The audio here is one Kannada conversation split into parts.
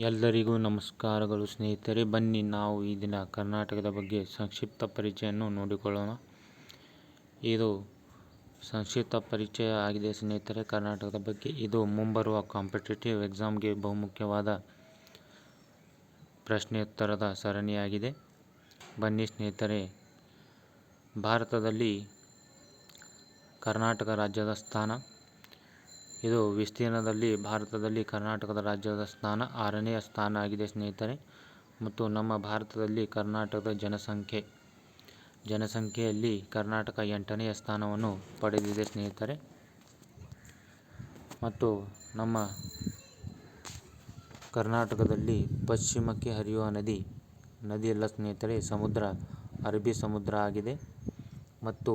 ಎಲ್ಲರಿಗೂ ನಮಸ್ಕಾರಗಳು ಸ್ನೇಹಿತರೆ. ಬನ್ನಿ ನಾವು ಈ ದಿನ ಕರ್ನಾಟಕದ ಬಗ್ಗೆ ಸಂಕ್ಷಿಪ್ತ ಪರಿಚಯವನ್ನು ನೋಡಿಕೊಳ್ಳೋಣ. ಇದು ಸಂಕ್ಷಿಪ್ತ ಪರಿಚಯ ಆಗಿದೆ ಸ್ನೇಹಿತರೆ. ಕರ್ನಾಟಕದ ಬಗ್ಗೆ ಇದು ಮುಂಬರುವ ಕಾಂಪಿಟೇಟಿವ್ ಎಕ್ಸಾಮ್ಗೆ ಬಹುಮುಖ್ಯವಾದ ಪ್ರಶ್ನೆಯುತ್ತರದ ಸರಣಿಯಾಗಿದೆ. ಬನ್ನಿ ಸ್ನೇಹಿತರೆ, ಭಾರತದಲ್ಲಿ ಕರ್ನಾಟಕ ರಾಜ್ಯದ ಸ್ಥಾನ, ಇದು ವಿಸ್ತೀರ್ಣದಲ್ಲಿ ಭಾರತದಲ್ಲಿ ಕರ್ನಾಟಕದ ರಾಜ್ಯದ ಸ್ಥಾನ 6ನೇ ಸ್ಥಾನ ಆಗಿದೆ ಸ್ನೇಹಿತರೆ. ಮತ್ತು ನಮ್ಮ ಭಾರತದಲ್ಲಿ ಕರ್ನಾಟಕದ ಜನಸಂಖ್ಯೆಯಲ್ಲಿ ಕರ್ನಾಟಕ 8ನೇ ಸ್ಥಾನವನ್ನು ಪಡೆದಿದೆ ಸ್ನೇಹಿತರೆ. ಮತ್ತು ನಮ್ಮ ಕರ್ನಾಟಕದಲ್ಲಿ ಪಶ್ಚಿಮಕ್ಕೆ ಹರಿಯುವ ನದಿ ಎಲ್ಲ ಸ್ನೇಹಿತರೆ ಅರಬ್ಬಿ ಸಮುದ್ರ ಆಗಿದೆ. ಮತ್ತು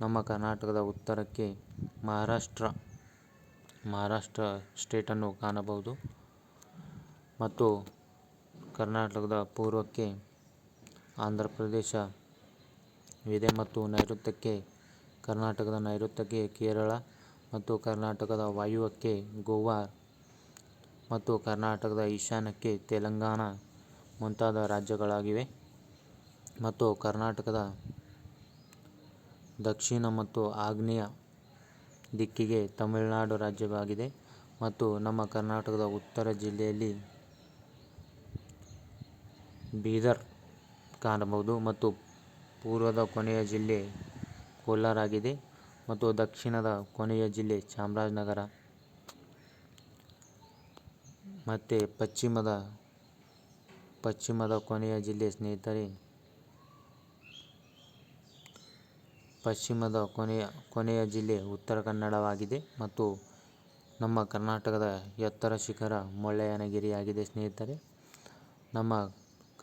ನಮ್ಮ ಕರ್ನಾಟಕದ ಉತ್ತರಕ್ಕೆ ಮಹಾರಾಷ್ಟ್ರ ಸ್ಟೇಟನ್ನು ಕಾಣಬಹುದು. ಮತ್ತು ಕರ್ನಾಟಕದ ಪೂರ್ವಕ್ಕೆ ಆಂಧ್ರ ಪ್ರದೇಶವಿದೆ. ಮತ್ತು ಕರ್ನಾಟಕದ ನೈಋತ್ಯಕ್ಕೆ ಕೇರಳ, ಮತ್ತು ಕರ್ನಾಟಕದ ವಾಯುವ್ಯಕ್ಕೆ ಗೋವಾ, ಮತ್ತು ಕರ್ನಾಟಕದ ಈಶಾನ್ಯಕ್ಕೆ ತೆಲಂಗಾಣ ಮುಂತಾದ ರಾಜ್ಯಗಳಾಗಿವೆ. ಮತ್ತು ಕರ್ನಾಟಕದ ದಕ್ಷಿಣ ಮತ್ತು ಆಗ್ನೇಯ ದಿಕ್ಕಿಗೆ ತಮಿಳುನಾಡು ರಾಜ್ಯವಾಗಿದೆ. ಮತ್ತು ನಮ್ಮ ಕರ್ನಾಟಕದ ಉತ್ತರ ಜಿಲ್ಲೆಯಲ್ಲಿ ಬೀದರ್ ಕಾಣಬಹುದು. ಮತ್ತು ಪೂರ್ವದ ಕೊನೆಯ ಜಿಲ್ಲೆ ಕೋಲಾರ ಆಗಿದೆ. ಮತ್ತು ದಕ್ಷಿಣದ ಕೊನೆಯ ಜಿಲ್ಲೆ ಚಾಮರಾಜನಗರ. ಮತ್ತು ಪಶ್ಚಿಮದ ಕೊನೆಯ ಜಿಲ್ಲೆ ಸ್ನೇಹಿತರೆ ಪಶ್ಚಿಮದ ಕೊನೆಯ ಜಿಲ್ಲೆ ಉತ್ತರ ಕನ್ನಡವಾಗಿದೆ. ಮತ್ತು ನಮ್ಮ ಕರ್ನಾಟಕದ ಎತ್ತರ ಶಿಖರ ಮುಳ್ಳಯ್ಯನಗಿರಿ ಆಗಿದೆ ಸ್ನೇಹಿತರೆ. ನಮ್ಮ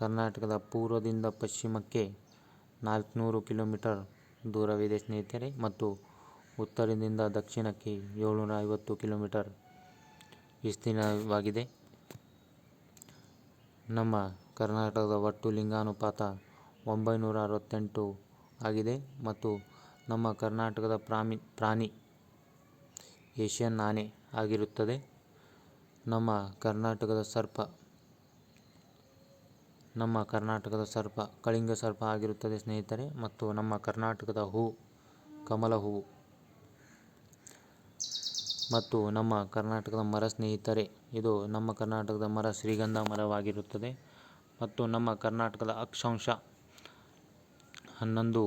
ಕರ್ನಾಟಕದ ಪೂರ್ವದಿಂದ ಪಶ್ಚಿಮಕ್ಕೆ 400 ಕಿಲೋಮೀಟರ್ ದೂರವಿದೆ ಸ್ನೇಹಿತರೆ. ಮತ್ತು ಉತ್ತರದಿಂದ ದಕ್ಷಿಣಕ್ಕೆ 750 ಕಿಲೋಮೀಟರ್ ವಿಸ್ತೀರ್ಣವಾಗಿದೆ. ನಮ್ಮ ಕರ್ನಾಟಕದ ಒಟ್ಟು ಲಿಂಗಾನುಪಾತ 968 ಆಗಿದೆ. ಮತ್ತು ನಮ್ಮ ಕರ್ನಾಟಕದ ಪ್ರಾಣಿ ಏಷ್ಯನ್ ಆನೆ ಆಗಿರುತ್ತದೆ. ನಮ್ಮ ಕರ್ನಾಟಕದ ಸರ್ಪ ಕಳಿಂಗ ಸರ್ಪ ಆಗಿರುತ್ತದೆ ಸ್ನೇಹಿತರೆ. ಮತ್ತು ನಮ್ಮ ಕರ್ನಾಟಕದ ಹೂವು ಕಮಲ ಹೂವು. ಮತ್ತು ನಮ್ಮ ಕರ್ನಾಟಕದ ಮರ ಸ್ನೇಹಿತರೆ, ಇದು ನಮ್ಮ ಕರ್ನಾಟಕದ ಮರ ಶ್ರೀಗಂಧ ಮರವಾಗಿರುತ್ತದೆ. ಮತ್ತು ನಮ್ಮ ಕರ್ನಾಟಕದ ಅಕ್ಷಾಂಶ 11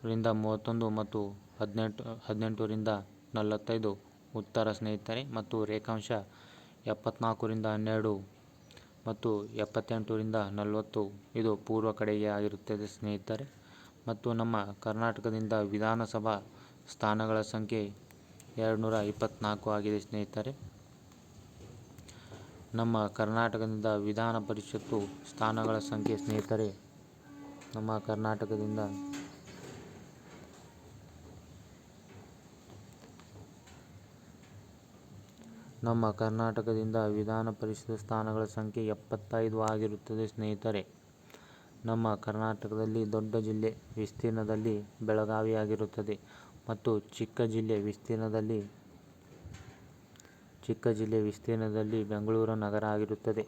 ರಿಂದ 31 ಮತ್ತು 18 ರಿಂದ 45 ಉತ್ತರ ಸ್ನೇಹಿತರೆ. ಮತ್ತು ರೇಖಾಂಶ 74 ರಿಂದ 12 ಮತ್ತು 78 ರಿಂದ 40 ಇದು ಪೂರ್ವ ಕಡೆಗೆ ಆಗಿರುತ್ತದೆ ಸ್ನೇಹಿತರೆ. ಮತ್ತು ನಮ್ಮ ಕರ್ನಾಟಕದಿಂದ ವಿಧಾನಸಭಾ ಸ್ಥಾನಗಳ ಸಂಖ್ಯೆ 224 ಆಗಿದೆ ಸ್ನೇಹಿತರೆ. ನಮ್ಮ ಕರ್ನಾಟಕದಿಂದ ವಿಧಾನ ಪರಿಷತ್ತು ಸ್ಥಾನಗಳ ಸಂಖ್ಯೆ ಸ್ನೇಹಿತರೆ ನಮ್ಮ ಕರ್ನಾಟಕದಿಂದ ವಿಧಾನ ಪರಿಷತ್ ಸ್ಥಾನಗಳ ಸಂಖ್ಯೆ 75 ಆಗಿರುತ್ತದೆ ಸ್ನೇಹಿತರೆ. ನಮ್ಮ ಕರ್ನಾಟಕದಲ್ಲಿ ದೊಡ್ಡ ಜಿಲ್ಲೆ ವಿಸ್ತೀರ್ಣದಲ್ಲಿ ಬೆಳಗಾವಿ ಆಗಿರುತ್ತದೆ. ಮತ್ತು ಚಿಕ್ಕ ಜಿಲ್ಲೆ ವಿಸ್ತೀರ್ಣದಲ್ಲಿ ಬೆಂಗಳೂರು ನಗರ ಆಗಿರುತ್ತದೆ.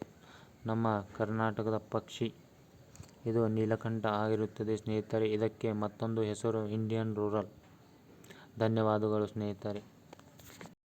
ನಮ್ಮ ಕರ್ನಾಟಕದ ಪಕ್ಷಿ ಇದು ನೀಲಕಂಠ ಆಗಿರುತ್ತದೆ ಸ್ನೇಹಿತರೆ. ಇದಕ್ಕೆ ಮತ್ತೊಂದು ಹೆಸರು ಇಂಡಿಯನ್ ರೂರಲ್. ಧನ್ಯವಾದಗಳು ಸ್ನೇಹಿತರೆ.